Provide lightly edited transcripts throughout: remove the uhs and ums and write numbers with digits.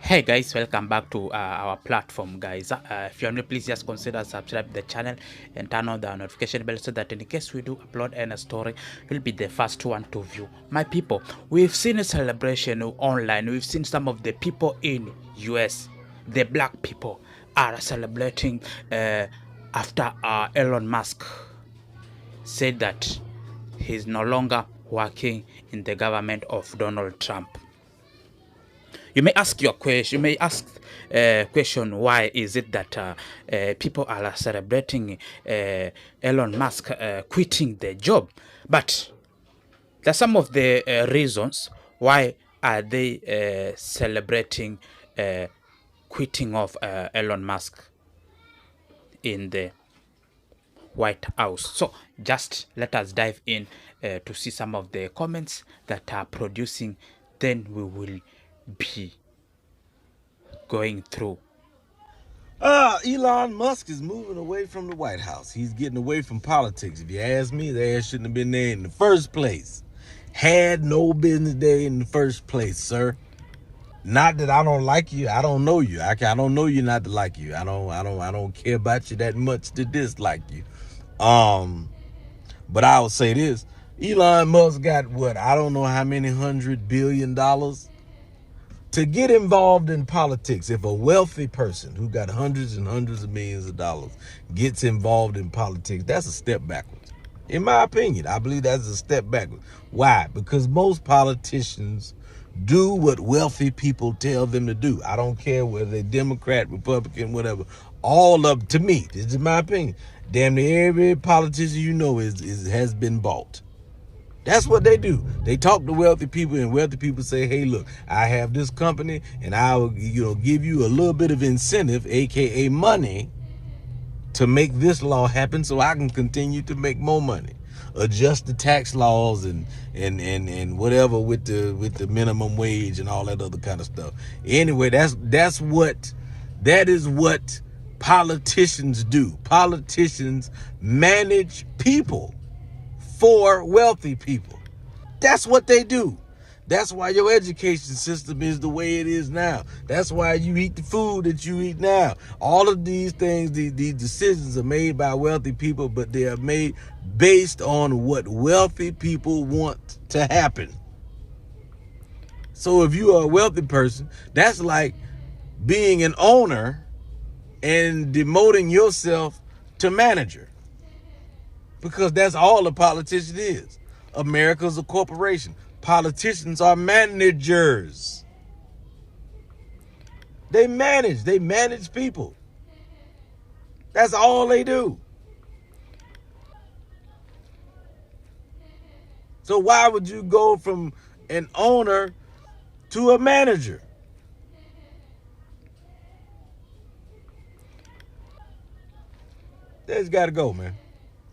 Hey guys, welcome back to our platform, guys. If you're new, please just consider subscribe the channel and turn on the notification bell so that in case we do upload any story, you'll be the first one to view. My people, we've seen a celebration online. We've seen some of the people in US, the black people, are celebrating after Elon Musk said that he's no longer working in the government of Donald Trump. You may ask your question. You may ask question, why is it that people are celebrating Elon Musk quitting the job? But there's some of the reasons why are they celebrating quitting of Elon Musk in the White House. So just let us dive in to see some of the comments that are producing. Then we will be going through. Elon Musk is moving away from the White House. He's getting away from politics. If you ask me, they shouldn't have been there in the first place. Had no business there in the first place, sir. Not that I don't like you. I don't know you. I don't know you not to like you. I don't care about you that much to dislike you. But I would say this: Elon Musk got what? I don't know how many $100 billion. To get involved in politics, if a wealthy person who got hundreds and hundreds of millions of dollars gets involved in politics, that's a step backwards. In my opinion, I believe that's a step backwards. Why? Because most politicians do what wealthy people tell them to do. I don't care whether they're Democrat, Republican, whatever. All of, to me, this is my opinion, damn near every politician you know has been bought. That's what they do. They talk to wealthy people, and wealthy people say, hey, look, I have this company, and I will give you a little bit of incentive, aka money, to make this law happen so I can continue to make more money. Adjust the tax laws and whatever with the minimum wage and all that other kind of stuff. Anyway, that is what politicians do. Politicians manage people for wealthy people. That's what they do. That's why your education system is the way it is now. That's why you eat the food that you eat now. All of these things, these decisions are made by wealthy people, but they are made based on what wealthy people want to happen. So if you are a wealthy person, that's like being an owner and demoting yourself to manager. Because that's all a politician is. America's a corporation. Politicians are managers. They manage people. That's all they do. So why would you go from an owner to a manager? That's got to go, man.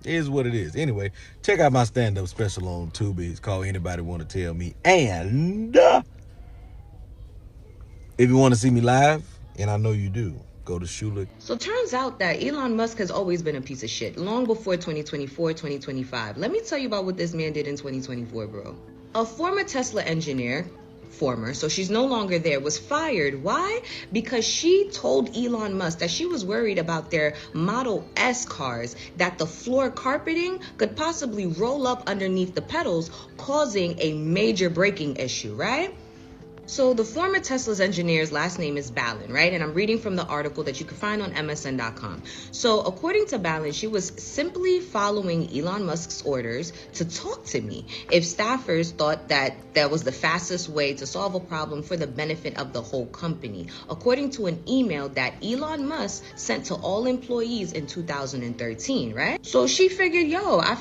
It is what it is. Anyway, check out my stand-up special on Tubi. It's called Anybody Want to Tell Me. And if you want to see me live, and I know you do, go to Shula. So turns out that Elon Musk has always been a piece of shit, long before 2024, 2025. Let me tell you about what this man did in 2024, bro. A former Tesla engineer, so she's no longer there, was fired. Why? Because she told Elon Musk that she was worried about their Model S cars, that the floor carpeting could possibly roll up underneath the pedals, causing a major braking issue, right? So the former Tesla's engineer's last name is Balin, right? And I'm reading from the article that you can find on MSN.com. So according to Balin, she was simply following Elon Musk's orders to talk to me if staffers thought that that was the fastest way to solve a problem for the benefit of the whole company, according to an email that Elon Musk sent to all employees in 2013, right? So she figured, yo, I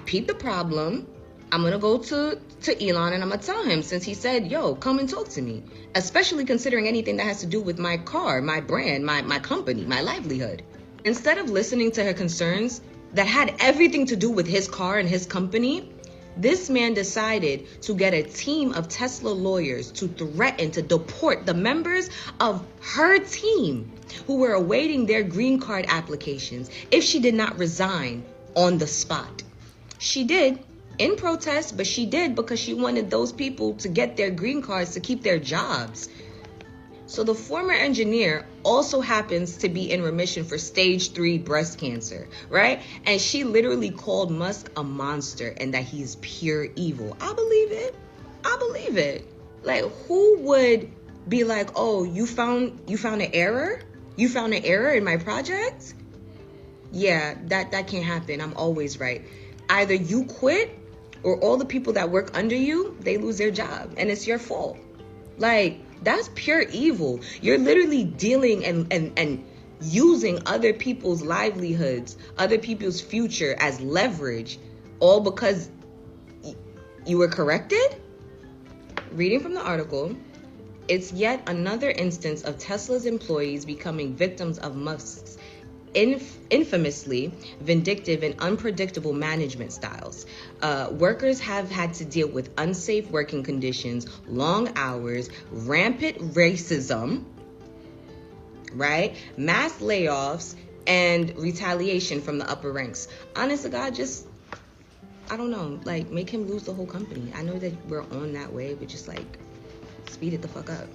peeped the problem. I'm going to go to Elon and I'm going to tell him, since he said, yo, come and talk to me, especially considering anything that has to do with my car, my brand, my company, my livelihood. Instead of listening to her concerns that had everything to do with his car and his company, this man decided to get a team of Tesla lawyers to threaten to deport the members of her team who were awaiting their green card applications if she did not resign on the spot. She did. In protest, but she did because she wanted those people to get their green cards to keep their jobs. So the former engineer also happens to be in remission for stage 3 breast cancer, right? And she literally called Musk a monster and that he's pure evil. I believe it. I believe it. Like, who would be like, oh, you found an error? You found an error in my project? Yeah, that can't happen. I'm always right. Either you quit or all the people that work under you, they lose their job and it's your fault. Like, that's pure evil. You're literally dealing and using other people's livelihoods, other people's future as leverage, all because you were corrected? Reading from the article, it's yet another instance of Tesla's employees becoming victims of Musk's infamously vindictive and unpredictable management styles. Workers have had to deal with unsafe working conditions, long hours, rampant racism, right? Mass layoffs and retaliation from the upper ranks. Honest to God, just, I don't know, like, make him lose the whole company. I know that we're on that way, but just like, speed it the fuck up.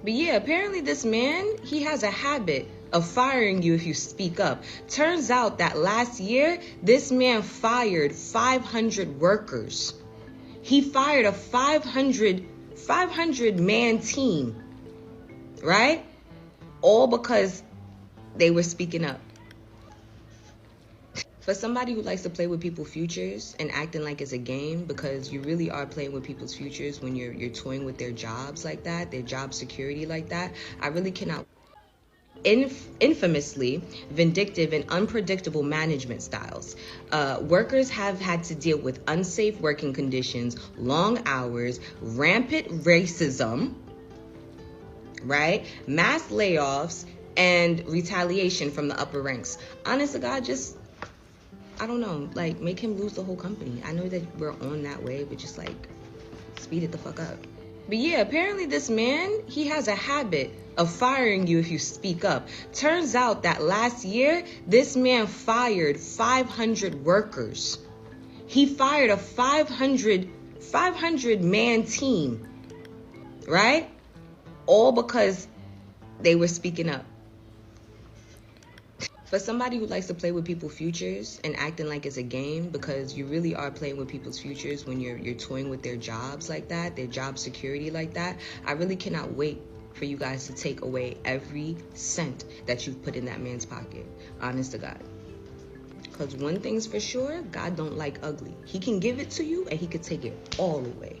But yeah, apparently this man, he has a habit of firing you if you speak up. Turns out that last year, this man fired 500 workers. He fired a 500 man team, right? All because they were speaking up. For somebody who likes to play with people's futures and acting like it's a game, because you really are playing with people's futures when you're toying with their jobs like that, their job security like that, I really cannot. Infamously vindictive and unpredictable management styles. Workers have had to deal with unsafe working conditions, long hours, rampant racism, right? Mass layoffs and retaliation from the upper ranks. Honest to God, just, I don't know, like, make him lose the whole company. I know that we're on that way, but just like, speed it the fuck up. But yeah, apparently this man, he has a habit of firing you if you speak up. Turns out that last year, this man fired 500 workers. He fired a 500 man team, right? All because they were speaking up. For somebody who likes to play with people's futures and acting like it's a game, because you really are playing with people's futures when you're toying with their jobs like that, their job security like that, I really cannot wait for you guys to take away every cent that you've put in that man's pocket. Honest to God. Because one thing's for sure, God don't like ugly. He can give it to you and he could take it all away.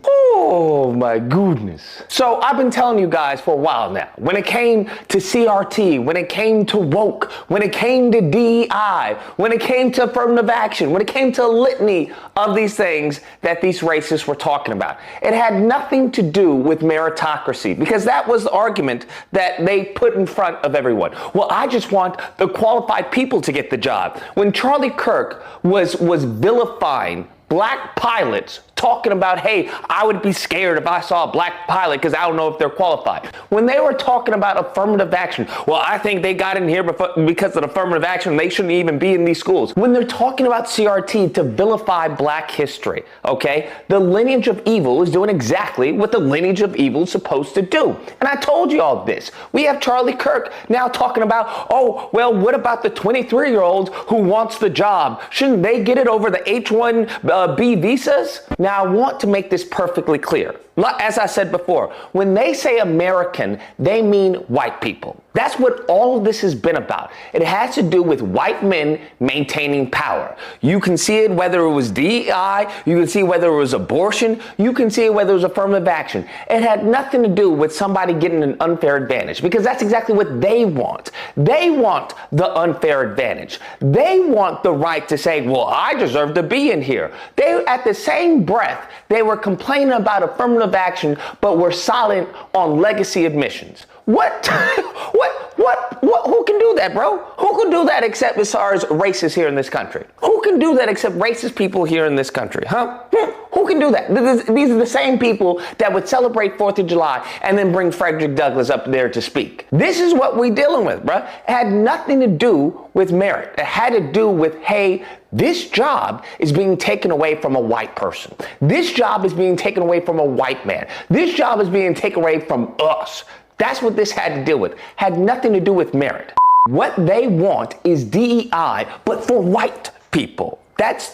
Oh my goodness. So I've been telling you guys for a while now, when it came to CRT, when it came to woke, when it came to DEI, when it came to affirmative action, when it came to a litany of these things that these racists were talking about, it had nothing to do with meritocracy, because that was the argument that they put in front of everyone. Well, I just want the qualified people to get the job. When Charlie Kirk was vilifying black pilots, talking about, hey, I would be scared if I saw a black pilot because I don't know if they're qualified. When they were talking about affirmative action, well, I think they got in here because of affirmative action. They shouldn't even be in these schools. When they're talking about CRT to vilify black history, okay, the lineage of evil is doing exactly what the lineage of evil is supposed to do. And I told you all this. We have Charlie Kirk now talking about, oh, well, what about the 23-year-old who wants the job? Shouldn't they get it over the H-1B visas? Now, I want to make this perfectly clear. As I said before, when they say American, they mean white people. That's what all of this has been about. It has to do with white men maintaining power. You can see it whether it was DEI, you can see whether it was abortion, you can see it whether it was affirmative action. It had nothing to do with somebody getting an unfair advantage, because that's exactly what they want. They want the unfair advantage. They want the right to say, well, I deserve to be in here. They, at the same breath, they were complaining about affirmative action, but were silent on legacy admissions. What? Who can do that, bro? Who can do that except as far as racists here in this country? Who can do that except racist people here in this country, huh? Who can do that? These are the same people that would celebrate 4th of July and then bring Frederick Douglass up there to speak. This is what we're dealing with, bro. It had nothing to do with merit. It had to do with, hey, this job is being taken away from a white person. This job is being taken away from a white man. This job is being taken away from us. That's what this had to deal with. Had nothing to do with merit. What they want is DEI, but for white people. That's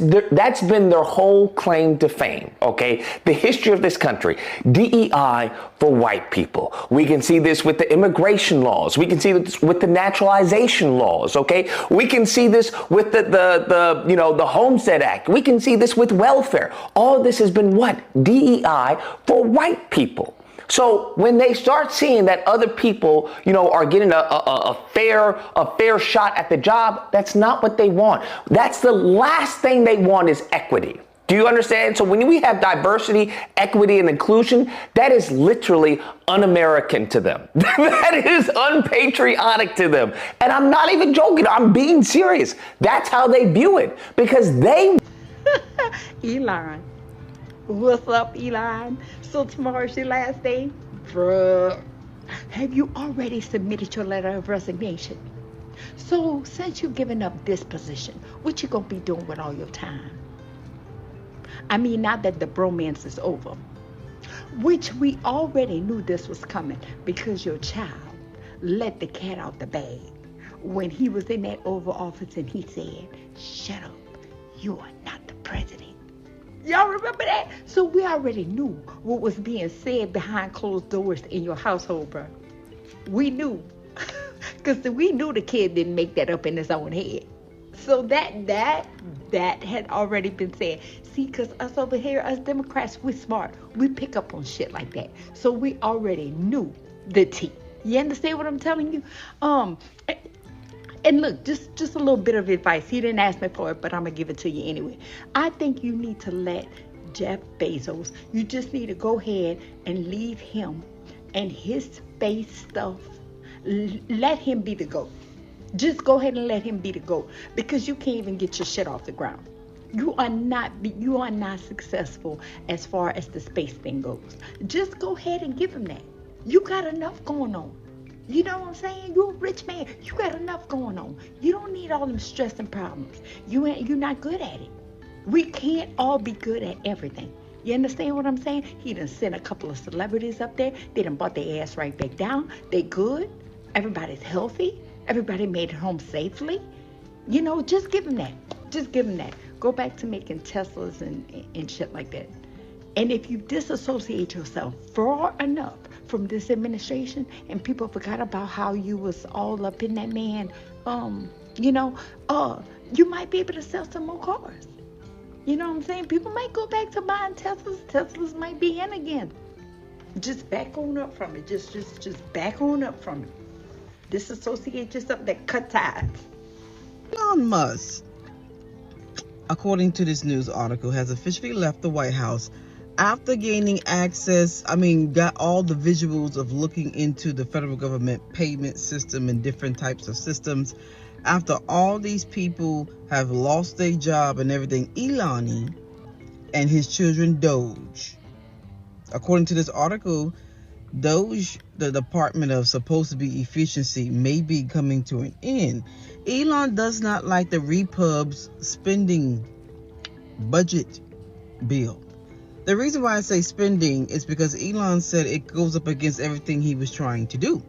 been their whole claim to fame, okay? The history of this country, DEI for white people. We can see this with the immigration laws. We can see this with the naturalization laws, okay? We can see this with the Homestead Act. We can see this with welfare. All this has been what? DEI for white people. So when they start seeing that other people, are getting a fair shot at the job, that's not what they want. That's the last thing they want is equity. Do you understand? So when we have diversity, equity, and inclusion, that is literally un-American to them. That is unpatriotic to them. And I'm not even joking. I'm being serious. That's how they view it because they... Elon. What's up, Elon? So tomorrow's your last day? Bruh. Have you already submitted your letter of resignation? So since you've given up this position, what you gonna be doing with all your time? I mean, now that the bromance is over, which we already knew this was coming because your child let the cat out the bag when he was in that Oval Office and he said, "Shut up, you are not the president." Y'all remember that? So we already knew what was being said behind closed doors in your household, bro. We knew. Because we knew the kid didn't make that up in his own head. So that had already been said. See, because us over here, us Democrats, we're smart. We pick up on shit like that. So we already knew the tea. You understand what I'm telling you? And look, just a little bit of advice. He didn't ask me for it, but I'm going to give it to you anyway. I think you need to let Jeff Bezos, you just need to go ahead and leave him and his space stuff. Let him be the GOAT. Just go ahead and let him be the GOAT because you can't even get your shit off the ground. You are not successful as far as the space thing goes. Just go ahead and give him that. You got enough going on. You know what I'm saying? You're a rich man. You got enough going on. You don't need all them stress and problems. You're not good at it. We can't all be good at everything. You understand what I'm saying? He done sent a couple of celebrities up there. They done brought their ass right back down. They good. Everybody's healthy. Everybody made it home safely. Just give him that. Just give him that. Go back to making Teslas and shit like that. And if you disassociate yourself far enough from this administration and people forgot about how you was all up in that man, you might be able to sell some more cars. You know what I'm saying? People might go back to buying Teslas. Teslas might be in again. Just back on up from it. Just back on up from it. Disassociate yourself, that cut ties. Elon Musk, according to this news article, has officially left the White House after gaining access, got all the visuals of looking into the federal government payment system and different types of systems. After all these people have lost their job and everything, Elon and his children Doge. According to this article, Doge, the Department of supposed to be efficiency, may be coming to an end. Elon does not like the Repub's spending budget bill. The reason why I say spending is because Elon said it goes up against everything he was trying to do.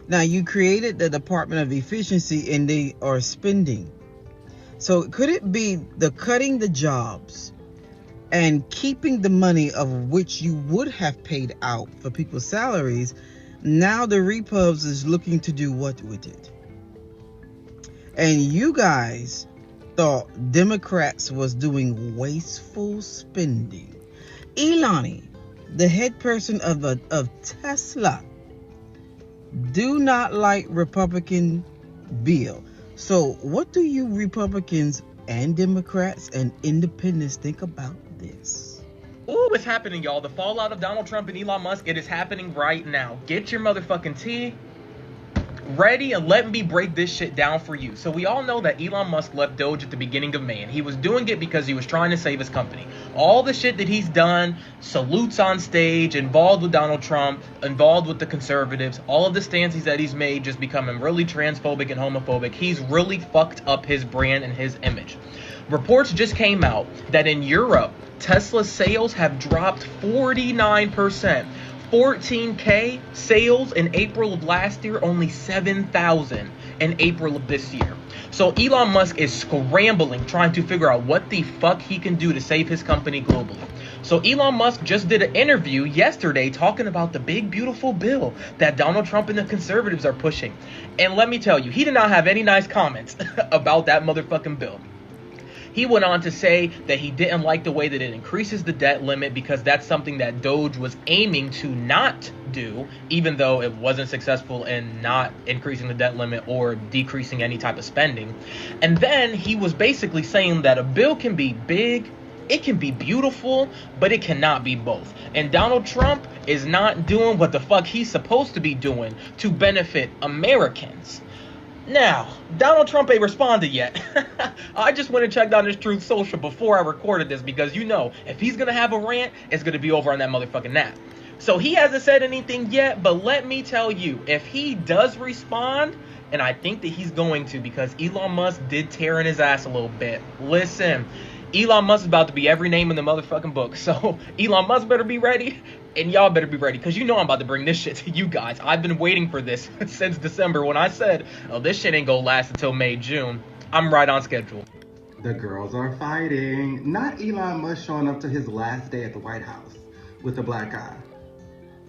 Now, you created the Department of Efficiency and they are spending. So could it be the cutting the jobs and keeping the money of which you would have paid out for people's salaries? Now the Repubs is looking to do what with it? And you guys thought Democrats was doing wasteful spending. Elon, the head person of Tesla, do not like Republican bill. So what do you Republicans and Democrats and independents think about this? Ooh, it's happening, y'all. The fallout of Donald Trump and Elon Musk, it is happening right now. Get your motherfucking tea ready and let me break this shit down for you. So we all know that Elon Musk left Doge at the beginning of May, and he was doing it because he was trying to save his company. All the shit that he's done, salutes on stage, involved with Donald Trump, involved with the conservatives, all of the stances that he's made, just becoming really transphobic and homophobic. He's really fucked up his brand and his image. Reports just came out that in Europe, Tesla's sales have dropped 49%. 14K sales in April of last year, only 7,000 in April of this year. So Elon Musk is scrambling, trying to figure out what the fuck he can do to save his company globally. So Elon Musk just did an interview yesterday talking about the big beautiful bill that Donald Trump and the conservatives are pushing. And let me tell you, he did not have any nice comments about that motherfucking bill. He went on to say that he didn't like the way that it increases the debt limit because that's something that Doge was aiming to not do, even though it wasn't successful in not increasing the debt limit or decreasing any type of spending. And then he was basically saying that a bill can be big, it can be beautiful, but it cannot be both. And Donald Trump is not doing what the fuck he's supposed to be doing to benefit Americans. Now, Donald Trump ain't responded yet. I just went and checked on his Truth Social before I recorded this because you know, if he's gonna have a rant, it's gonna be over on that motherfucking nap. So he hasn't said anything yet, but let me tell you, if he does respond, and I think that he's going to because Elon Musk did tear in his ass a little bit. Listen, Elon Musk is about to be every name in the motherfucking book. So Elon Musk better be ready, and y'all better be ready, because you know I'm about to bring this shit to you guys. I've been waiting for this since December when I said, oh, this shit ain't gonna last until May, June. I'm right on schedule. The girls are fighting. Not Elon Musk showing up to his last day at the White House with a black eye.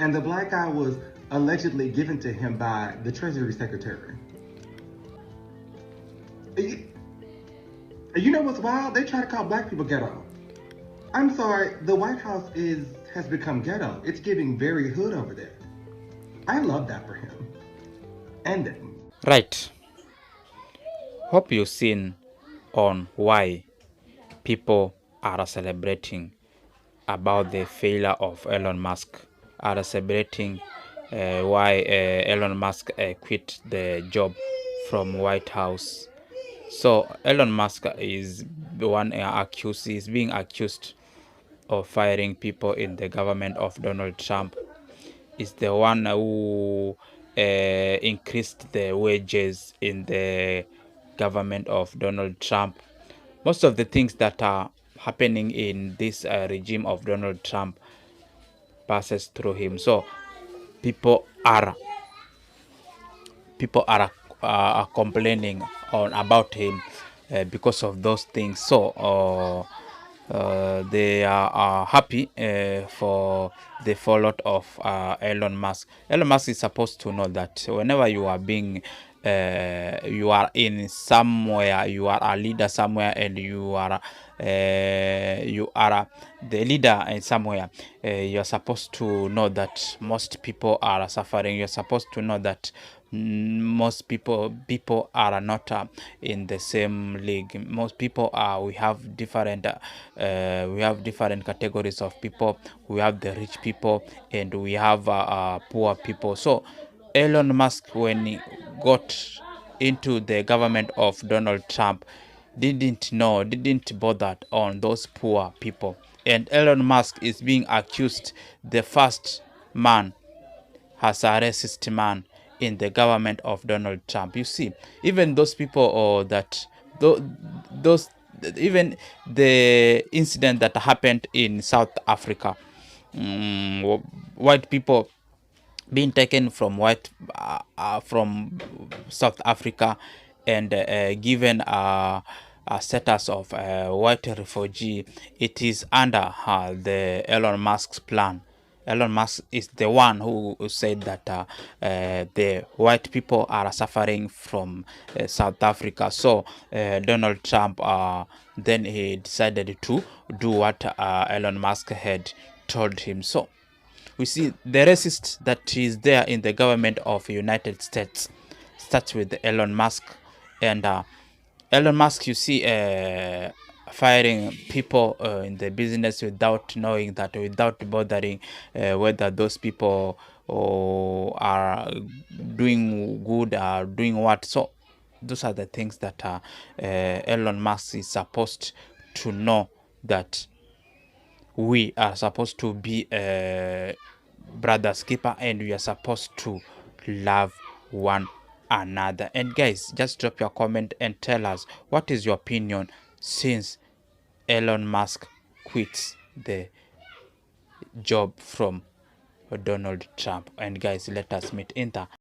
And the black eye was allegedly given to him by the Treasury Secretary. You know what's wild? They try to call black people ghetto. I'm sorry, the White House has become ghetto. It's giving very hood over there. I love that for him. And them. Right. Hope you've seen on why people are celebrating about the failure of Elon Musk, are celebrating why Elon Musk quit the job from White House. So Elon Musk is the one accused, is being accused of firing people in the government of Donald Trump. Is the one who increased the wages in the government of Donald Trump. Most of the things that are happening in this regime of Donald Trump passes through him. So people are complaining about him because of those things. So they are happy for the fallout of Elon Musk. Elon Musk is supposed to know that whenever you are being you are in somewhere, you are a leader somewhere, and you are the leader in somewhere, you are supposed to know that most people are suffering. You are supposed to know that most people are not in the same league. Most people are, we have different categories of people. We have the rich people and we have poor people. So Elon Musk, when he got into the government of Donald Trump, didn't bother on those poor people. And Elon Musk is being accused the first man as a racist man in the government of Donald Trump. You see, even those people those even the incident that happened in South Africa, white people being taken from from South Africa and given a status of white refugee. It is under the Elon Musk's plan. Elon Musk is the one who said that the white people are suffering from South Africa. So Donald Trump then he decided to do what Elon Musk had told him. So we see the racist that is there in the government of United States starts with Elon Musk. And Elon Musk, you see, firing people in the business without knowing that, without bothering whether those people are doing good or doing what. So those are the things that Elon Musk is supposed to know, that we are supposed to be brother's keeper and we are supposed to love one another. And guys, just drop your comment and tell us what is your opinion since Elon Musk quits the job from Donald Trump. And guys, let us meet in the